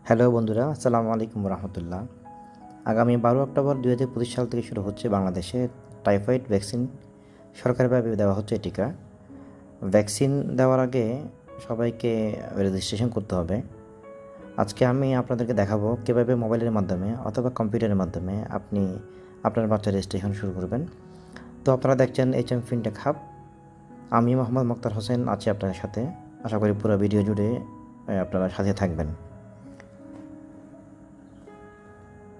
Hello বন্ধুরা, আসসালামু আলাইকুম রহমতুল্লাহ। আগামী 12 অক্টোবর 2025 সাল থেকে শুরু হচ্ছে বাংলাদেশে টাইফয়েড ভ্যাকসিন। সরকারিভাবে দেওয়া হচ্ছে টিকা। ভ্যাকসিন দেওয়ার আগে সবাইকে রেজিস্ট্রেশন করতে হবে। আজকে আমি আপনাদেরকে দেখাবো কীভাবে মোবাইলের মাধ্যমে অথবা কম্পিউটারের মাধ্যমে আপনি আপনার বাচ্চার রেজিস্ট্রেশন শুরু করবেন। তো আপনারা দেখছেন HM ফিনটেক হাব। আমি মোহাম্মদ মুক্তার হোসেন আছি আপনাদের সাথে। আশা করি পুরো ভিডিও জুড়ে আপনারা সাথে থাকবেন।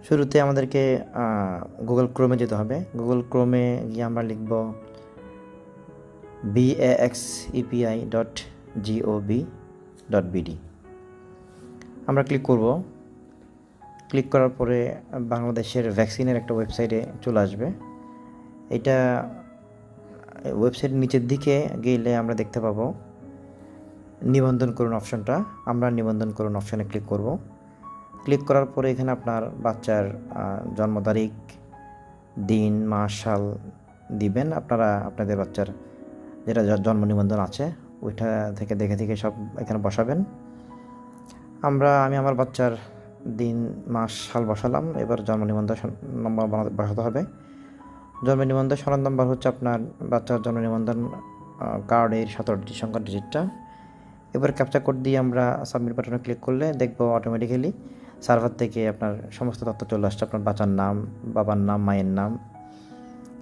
শুরুতে আমাদেরকে গুগল ক্রোমে যেতে হবে। গুগল ক্রোমে গিয়ে আমরা লিখব baxepi.gov.bd। আমরা ক্লিক করব। ক্লিক করার পরে বাংলাদেশের ভ্যাকসিনের একটা ওয়েবসাইটে চলে আসবে। এটা ওয়েবসাইটের নিচের দিকে গেলে আমরা দেখতে পাবো নিবন্ধন করুন অপশনটা। আমরা নিবন্ধন করুন অপশানে ক্লিক করব। ক্লিক করার পরে এখানে আপনার বাচ্চার জন্ম তারিখ, দিন, মাস, সাল দিবেন। আপনারা আপনাদের বাচ্চার যেটা জন্ম নিবন্ধন আছে ওইটা থেকে দেখে সব এখানে বসাবেন। আমি আমার বাচ্চার দিন, মাস, সাল বসালাম। এবার জন্ম নিবন্ধন নম্বর বসাতে হবে। জন্ম নিবন্ধন সনদ নম্বর হচ্ছে আপনার বাচ্চার জন্ম নিবন্ধন কার্ডের 17টি সংখ্যার ডিজিটটা। এবার ক্যাপচা কোড দিয়ে আমরা সাবমিট বাটনে ক্লিক করলে দেখব অটোমেটিক্যালি সার্ভার থেকে আপনার সমস্ত তথ্য চলে আসছে। আপনার বাচ্চার নাম, বাবার নাম, মায়ের নাম।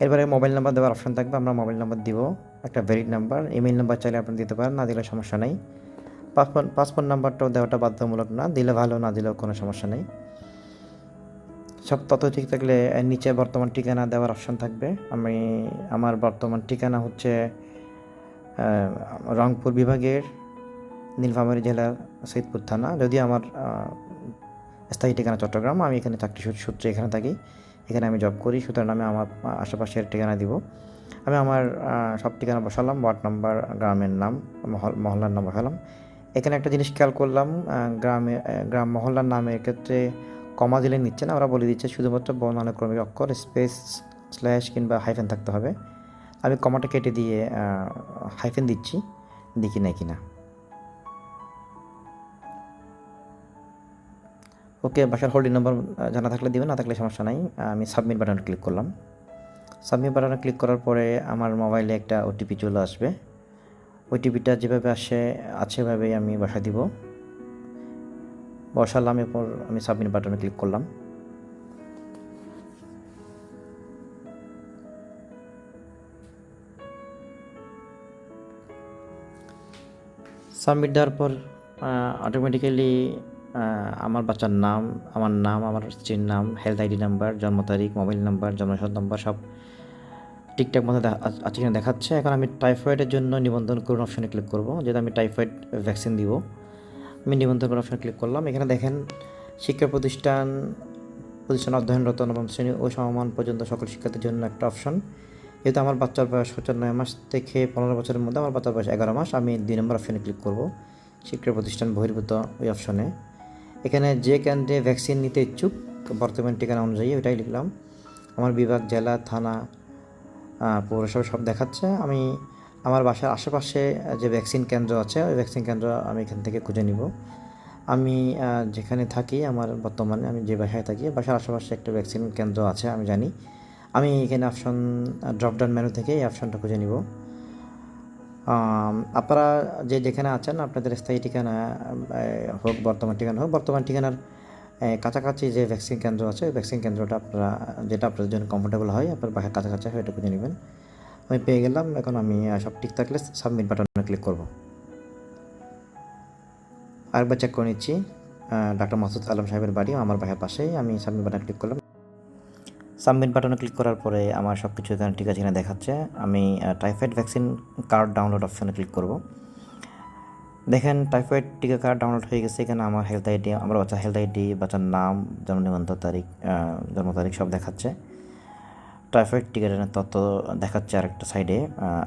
এরপরে মোবাইল নাম্বার দেওয়ার অপশান থাকবে। আমরা মোবাইল নাম্বার দিব, একটা ভ্যালিড নাম্বার। ইমেল নাম্বার চাইলে আপনি দিতে পারেন, না দিলে সমস্যা নেই। পাসপোর্ট নাম্বারটাও দেওয়াটা বাধ্যতামূলক না, দিলে ভালো, না দিলেও কোনো সমস্যা নেই। সব তথ্য ঠিক থাকলে নিচে বর্তমান ঠিকানা দেওয়ার অপশান থাকবে। আমার বর্তমান ঠিকানা হচ্ছে রংপুর বিভাগের নীলফামারী জেলার সৈয়দপুর থানা। যদি আমার স্থায়ী ঠিকানা চট্টগ্রাম, আমি এখানে চাকরি সূত্রে এখানে থাকি, এখানে আমি জব করি, সুতরাং আমি আমার আশেপাশের ঠিকানা দিব। আমি আমার সব ঠিকানা বসালাম, ওয়ার্ড নাম্বার, গ্রামের নাম, মহল্লার নাম বসালাম। এখানে একটা জিনিস খেয়াল করলাম, গ্রাম মহল্লার নামের ক্ষেত্রে কমা দিলে নিচ্ছে না, ওরা বলে দিচ্ছে শুধুমাত্র বর্ণানুক্রমিক অক্ষর, স্পেস, স্ল্যাশ কিংবা হাইফেন থাকতে হবে। আমি কমাটা কেটে দিয়ে হাইফেন দিচ্ছি, দেখি নাই কিনা। ওকে, বাসার হোল্ডিং নম্বর জানা থাকলে দিবেন, না থাকলে সমস্যা নাই। আমি সাবমিট বাটনে ক্লিক করলাম। সাবমিট বাটনে ক্লিক করার পরে আমার মোবাইলে একটা ওটিপি চলে আসবে। ওটিপিটা যেভাবে আছে সেভাবেই আমি বসাই দিব। বসালাম, এরপর আমি সাবমিট বাটনে ক্লিক করলাম। সাবমিট দেওয়ার পর অটোমেটিক্যালি আমার বাচ্চার নাম, আমার স্ত্রীর নাম, হেলথ আইডি নাম্বার, জন্ম তারিখ, মোবাইল নাম্বার, জন্মসাল নাম্বার সব ঠিকঠাক মতো আছে কিনা দেখাচ্ছে। এখন আমি টাইফয়েডের জন্য নিবন্ধন করুন অপশানে ক্লিক করব, যেহেতু আমি টাইফয়েড ভ্যাকসিন দিব। আমি নিবন্ধন করুন অপশানে ক্লিক করলাম। এখানে দেখেন শিক্ষা প্রতিষ্ঠান অধ্যয়নরত নবম শ্রেণী ও সমমান পর্যন্ত সকল শিক্ষার্থীর জন্য একটা অপশন। যেহেতু আমার বাচ্চার বয়স হচ্ছে 9 মাস থেকে 15 বছরের মধ্যে, আমার বাচ্চার বয়স 11 মাস, আমি 2 নম্বর অপশানে ক্লিক করব, শিক্ষা প্রতিষ্ঠান বহির্ভূত ওই অপশনে। এখানে যে কেন্দ্রে ভ্যাকসিন নিতে ইচ্ছুক বর্তমান ঠিকানা অনুযায়ী ওইটাই লিখলাম। আমার বিভাগ, জেলা, থানা, পৌরসভা সব দেখাচ্ছে। আমি আমার বাসার আশেপাশে যে ভ্যাকসিন কেন্দ্র আছে ওই ভ্যাকসিন কেন্দ্র আমি এখান থেকে খুঁজে নিব। আমি যেখানে থাকি, বর্তমানে আমি যে বাসায় থাকি, বাসার আশেপাশে একটা ভ্যাকসিন কেন্দ্র আছে আমি জানি। আমি এখানে অপশন ড্রপডাউন মেনু থেকে এই অপশনটা খুঁজে নিব। আপনারা যেখানে আছেন, আপনাদের স্থায়ী ঠিকানা হোক, বর্তমান ঠিকানার কাছাকাছি যে ভ্যাকসিন কেন্দ্র আছে ওই ভ্যাকসিন কেন্দ্রটা যেটা আপনাদের জন্য কমফোর্টেবল হয়, আপনার বাসার কাছাকাছি হয়, এটা খুঁজে নেবেন। আমি পেয়ে গেলাম। এখন আমি সব ঠিক থাকলে সাবমিট বাটনে ক্লিক করব। আরেকবার চেক করে নিচ্ছি। ডাক্তার মাসুদ আলম সাহেবের বাড়ি আমার বাসার পাশেই। আমি সাবমিট বাটনে ক্লিক করলাম। সাবমিট বাটনে ক্লিক করার পরে আমার সব কিছু এখানে ঠিক আছে কিনা দেখাচ্ছে। আমি টাইফয়েড ভ্যাকসিন কার্ড ডাউনলোড অপশানে ক্লিক করব। দেখেন টাইফয়েড টিকা কার্ড ডাউনলোড হয়ে গেছে। এখানে আমার হেলথ আইডি, আমার বাচ্চার হেলথ আইডি, বাচ্চার নাম, জন্ম নিবন্ধন তারিখ, জন্ম তারিখ সব দেখাচ্ছে। টাইফয়েড টিকার তথ্য দেখাচ্ছে আরেকটা সাইডে।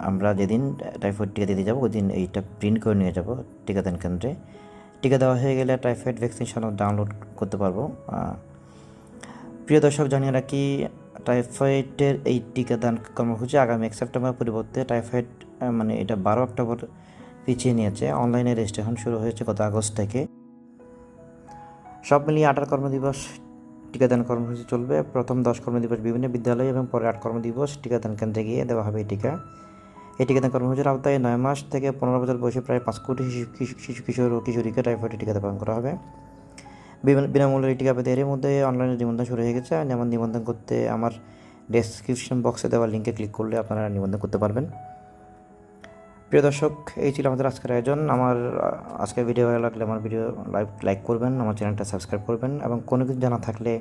আমরা যেদিন টাইফয়েড টিকা দিতে যাবো ওই দিন এইটা প্রিন্ট করে নিয়ে যাব টিকাদান কেন্দ্রে। টিকা দেওয়া হয়ে গেলে টাইফয়েড ভ্যাকসিন সনদ ডাউনলোড করতে পারবো। প্রিয় দর্শক, জানিয়ে রাখি টাইফয়েডের এই টিকাদান কর্মসূচি আগামী 1 সেপ্টেম্বর পরিবর্তে টাইফয়েড এটা 12 অক্টোবর পিছিয়ে নিয়েছে। অনলাইনে রেজিস্ট্রেশন শুরু হয়েছে গত আগস্ট থেকে। সব মিলিয়ে 18 কর্মদিবস টিকাদান কর্মসূচি চলবে। প্রথম 10 কর্মদিবস বিভিন্ন বিদ্যালয় এবং পরে 8 কর্মদিবস টিকাদান কেন্দ্রে গিয়ে দেওয়া হবে এই টিকা। এই টিকাদান কর্মসূচির আওতায় 9 মাস থেকে 15 বছর বয়সী প্রায় 5 কোটি কিশোর ও কিশোরীকে টাইফয়েডের টিকা প্রদান করা হবে। বিনামূল্যে এই টিকা পেতে এর মধ্যে অনলাইনে নিবন্ধন শুরু হয়ে গেছে। যেমন নিবন্ধন করতে আমার ডেসক্রিপশন বক্সে দেওয়া লিঙ্কে ক্লিক করলে আপনারা নিবন্ধন করতে পারবেন। প্রিয় দর্শক, এই ছিল আমাদের আজকের আয়োজন। আমার আজকের ভিডিও ভালো লাগলে আমার ভিডিও লাইক করবেন, আমার চ্যানেলটা সাবস্ক্রাইব করবেন এবং কোনো কিছু জানা থাকলে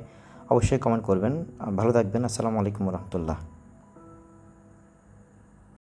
অবশ্যই কমেন্ট করবেন। ভালো থাকবেন। আসসালামু আলাইকুম রহমতুল্লাহ।